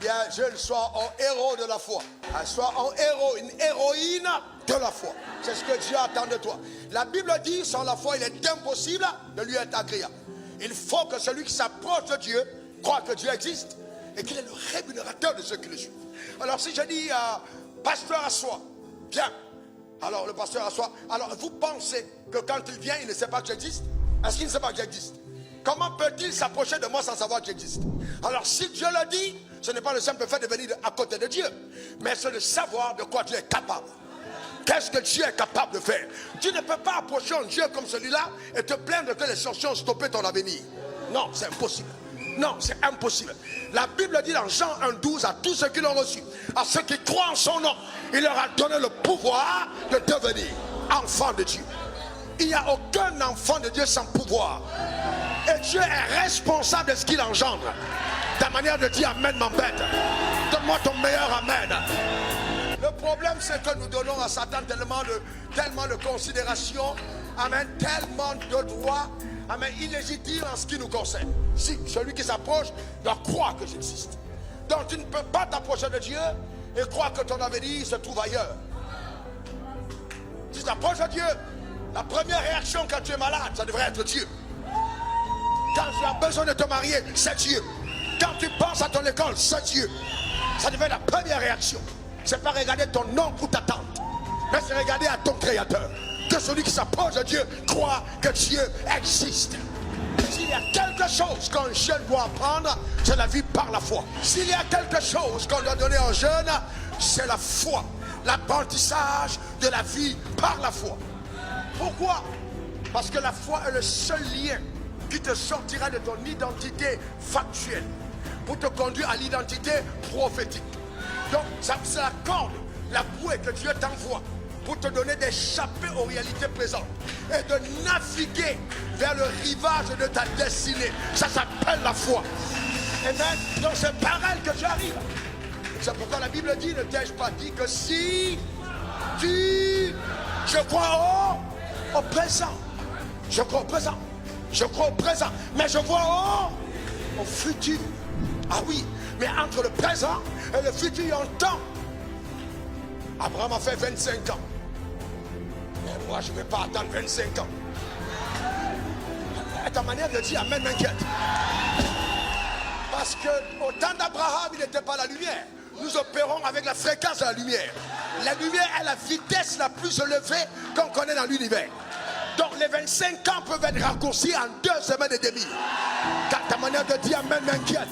bien, jeune, sois un héros de la foi. Sois un héros, une héroïne de la foi. C'est ce que Dieu attend de toi. La Bible dit, sans la foi, il est impossible de lui être agréable. Il faut que celui qui s'approche de Dieu croit que Dieu existe et qu'il est le rémunérateur de ceux qui le suivent. Alors si je dis, pasteur assois, bien. Alors le pasteur assoit. Alors vous pensez que quand il vient, il ne sait pas que j'existe? Est-ce qu'il ne sait pas que j'existe? Comment peut-il s'approcher de moi sans savoir que j'existe? Alors si Dieu le dit, ce n'est pas le simple fait de venir à côté de Dieu, mais c'est de savoir de quoi Dieu est capable. Qu'est-ce que Dieu est capable de faire? Tu ne peux pas approcher un Dieu comme celui-là et te plaindre que les sorciers ont stoppé ton avenir. Non, c'est impossible. Non, c'est impossible. La Bible dit dans Jean 1,12 à tous ceux qui l'ont reçu, à ceux qui croient en son nom, il leur a donné le pouvoir de devenir enfants de Dieu. Il n'y a aucun enfant de Dieu sans pouvoir. Et Dieu est responsable de ce qu'il engendre. Ta manière de dire amen m'embête. Donne-moi ton meilleur amen. Le problème, c'est que nous donnons à Satan tellement de considération, amen, tellement de droits, amen, illégitimes en ce qui nous concerne. Si celui qui s'approche doit croire que j'existe. Donc tu ne peux pas t'approcher de Dieu et croire que ton avenir se trouve ailleurs. Si tu t'approches de Dieu, la première réaction quand tu es malade, ça devrait être Dieu. Quand tu as besoin de te marier, c'est Dieu. Quand tu penses à ton école, c'est Dieu. Ça devrait être la première réaction. C'est pas regarder ton nom ou ta tante, mais c'est regarder à ton créateur. Que celui qui s'approche de Dieu croit que Dieu existe. S'il y a quelque chose qu'un jeune doit apprendre, c'est la vie par la foi. S'il y a quelque chose qu'on doit donner aux jeunes, c'est la foi. L'apprentissage de la vie par la foi. Pourquoi? Parce que la foi est le seul lien qui te sortira de ton identité factuelle pour te conduire à l'identité prophétique. Donc, c'est la corde, la bouée que Dieu t'envoie pour te donner d'échapper aux réalités présentes et de naviguer vers le rivage de ta destinée. Ça s'appelle la foi. Amen. Donc, c'est par elle que tu arrives. C'est pourquoi la Bible dit, ne t'ai-je pas dit que si je crois au présent. Je crois au présent. Je crois au présent. Mais je vois au futur. Ah oui, mais entre le présent et le futur, il y a un temps. Abraham a fait 25 ans. Mais moi, je ne vais pas attendre 25 ans. Ta manière de dire amen m'inquiète. Parce qu'au temps d'Abraham, il n'était pas la lumière. Nous opérons avec la fréquence de la lumière. La lumière est la vitesse la plus élevée qu'on connaît dans l'univers. Donc les 25 ans peuvent être raccourcis en 2 semaines et demie. Car ta manière de dire amen m'inquiète.